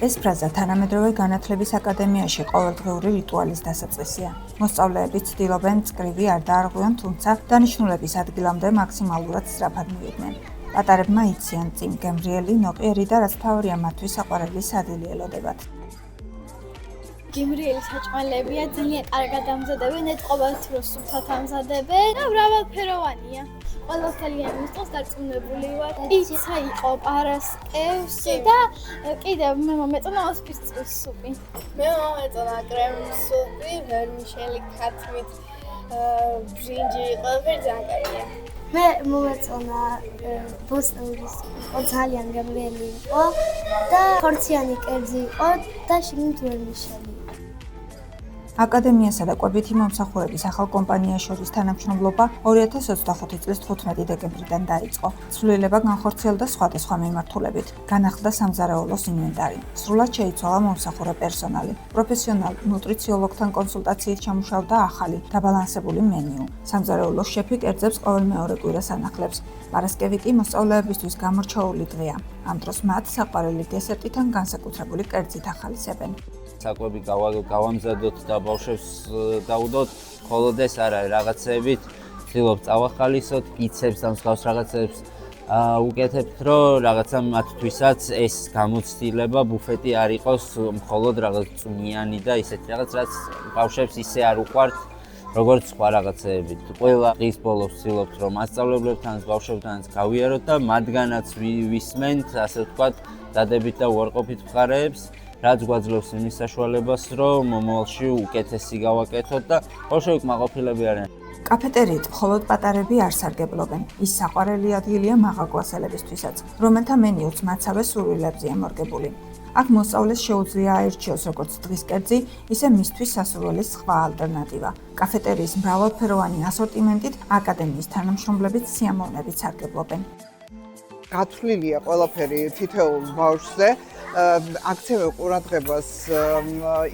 ეს ფრაზა თანამედროვე განათლების აკადემიაში ყოველდღიური რიტუალის დასაწყისია. მოსწავლეები ცდილობენ წკრივი არ დაარღვიონ, თუმცა დანიშნულების ადგილამდე მაქსიმალურად სწრაფად მივიდნენ. პატარებმა იციან წინ გემრიელი, ნოყიერი და რაც მთავარია მათთვის საყვარელი სადილი ელოდებათ. გემრიელი საჭმელებია, ძალიან კარგად ამზადებენ, ეთყობათ რომ სუფთად ამზადებენ და მრავალფეროვანია. ყველაფერი მისწოს დარწმუნებული ვარ. პიცა იყო, პარასკევს და კიდევ მე მომეწონა ოსპირწვის სუპი. მე მომეწონა კრემის სუპი, ვერმიშელი ქათმით, ბრინჯი, ყველაფერი ძალიან კარგია. მე მომეწონა ბოსტნეულის სუპი, ძალიან გემრიელი იყო და ხორციანი კერძი იყო და შიგნით ვერმიშელი. აკადემიასა და კვებითი მომსახურების ახალ კომპანიას შორის თანამშრომლობა 2025 წლის 15 დეკემბრიდან დაიწყო. ცვლილება განხორციელდა სხვადასხვა მიმართულებით. განახლდა სამზარეულოს ინვენტარი. სრულად შეიცვალა მომსახურე პერსონალი. პროფესიონალ ნუტრიციოლოგთან კონსულტაციით ჩამუშავდა ახალი, დაბალანსებული მენიუ. სამზარეულოს შეფი კერძებს ყოველ მეორე კვირას ანახლებს. პარასკევი კი მოსწავლეებისთვის გამორჩეული დღეა. ამ დროს მათ საყვარელი დესერტიდან განსაკუთრებული კერძით ახალისებენ. საკვები გავამზადოთ და ბავშვებს დავუდოთ, მხოლოდ ეს არ არის რაღაცეებით, ვცდილობ წავახალისოთ, კიცებს და მსგავს რაღაცებს უკეთებთ, რომ რაღაცა მათთვისაც ეს გამოცდილება ბუფეტი არ იყოს მხოლოდ რაღაც წვნიანი და ისეთი რაღაც, რაც ბავშვებს ისე არ უყვართ, როგორც სხვა რაღაცეები. ყველა დღის ბოლოს ვცდილობთ, რომ მასწავლებლებთანაც, ბავშვებთანაც გავიაროთ და მათგანაც ვისმენთ, ასე ვთქვათ, დადებით და უარყოფით მხარეებს. რაც გვაძლევს იმის საშუალებას, რომ მომავალში უკეთესი გავაკეთოთ და ბავშვები კმაყოფილები არიან. კაფეტერიით მხოლოდ პატარები არ სარგებლობენ. ის საყვარელი ადგილია მაღალ კლასელებისთვისაც, რომელთა მენიუც მაცავე სურვილებზეა მორგებული. აქ მოსწავლეს შეუძლია აირჩიოს როგორც დღის კერძი, ისე მისთვის სასურველი სხვა ალტერნატივა. კაფეტერიის მრავალფეროვანი ასორტიმენტით აკადემიის თანამშრომლებიც სიამოვნებით სარგებლობენ. გათვლილია ყველაფერი თითოეულ ბავშვზე. აქცევენ ყურადღებას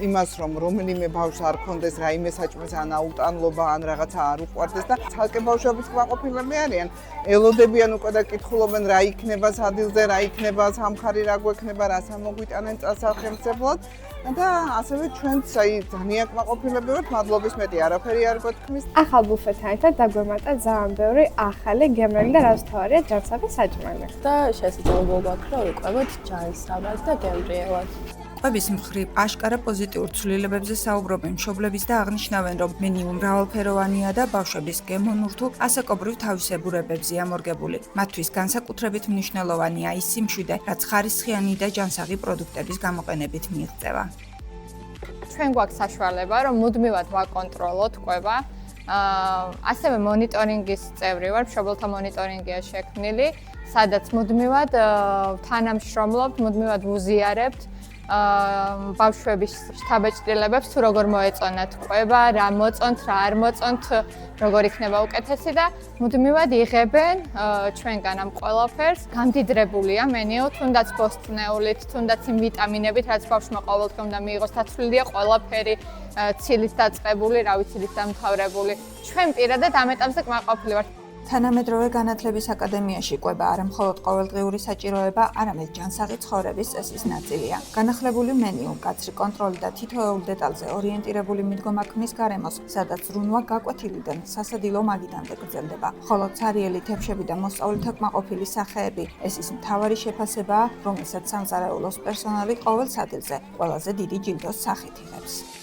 იმას, რომ რომელიმე ბავშვს არ ქონდეს რაიმე საჭმის ან აუტანლობა ან რაღაცა არ უყვარდეს და ცალკე ბავშვებიც კმაყოფილები არიან. ელოდებიან უკვე და კითხულობენ რა იქნება სადილზე, რა იქნება სამხარი, რა გვექნება, რას ამოგვიტანენ სახელმწიფოდ და ასევე ჩვენც ძალიან კმაყოფილები ვართ, მადლობის მეტი არაფერი არ გვეთქმის. ახალ ბუფეტთან ერთად დაგვემატა ძალიან ბევრი ახალი გემრიელი და რაც მთავარია ჯანსაღი საჭმელი. და შესაძლებლობა გვაქვს, რომ ვიყვებოთ ჯანსაღად და გემრიელად. კვების მხრივ აშკარა პოზიტიურ ცვლილებებზე საუბრობენ მშობლებიც და აღნიშნავენ, რომ მენიუ მრავალფეროვანია და ბავშვების გემონურთულ ასაკობრივ თავისებურებებზეა მორგებული. მათთვის განსაკუთრებით მნიშვნელოვანია ის სიმშვიდე, რაც ხარისხიანი და ჯანსაღი პროდუქტების გამოყენებით მიიღწევა. ჩვენ გვაქვს საშუალება, რომ მუდმივად ვაკონტროლოთ კვება. ასევე მონიტორინგის წევრი ვარ, მშობელთა მონიტორინგია შექმნილი, სადაც მუდმივად თანამშრომლობთ, მუდმივად ვუზიარებთ ბავშვების შთაბეჭდილებებს, თუ როგორ მოეწონათ კვება, რა მოწონთ, რა არ მოწონთ, როგორ იქნება უკეთესი და მუდმივად იღებენ ჩვენგან ამ ყველაფერს. გამდიდრებულია მენიუ, თუნდაც ბოსტნეულით, თუნდაც იმ ვიტამინებით, რაც ბავშვმა ყოველდღე უნდა მიიღოს, დაცვლილია ყველაფერი, ცილით დაწყებული, რავიცილით დამთავრებული. ჩვენ პირადად ამ ეტაპზე კმაყოფილი ვართ. თანამედროვე განათლების აკადემიაში კვება არა მხოლოდ ყოველდღიური საჭიროება, არამედ ჯანსაღი ცხოვრების წესის ნაწილია. განახლებული მენიუ, მკაცრი კონტროლი და თითოეულ დეტალზე ორიენტირებული მიდგომა ქმნის გარემოს, სადაც ზრუნვა გაკვეთილიდან სასადილო მაგიდამდე გრძელდება. ხოლო ცარიელი თებშები და მოსწავლეთა კმაყოფილი სახეები, ეს ის მთავარი შეფასებაა, რომელსაც სამზარეულოს პერსონალი ყოველ სადილზე ყველაზე დიდი ჯილდოს სახით იღებს.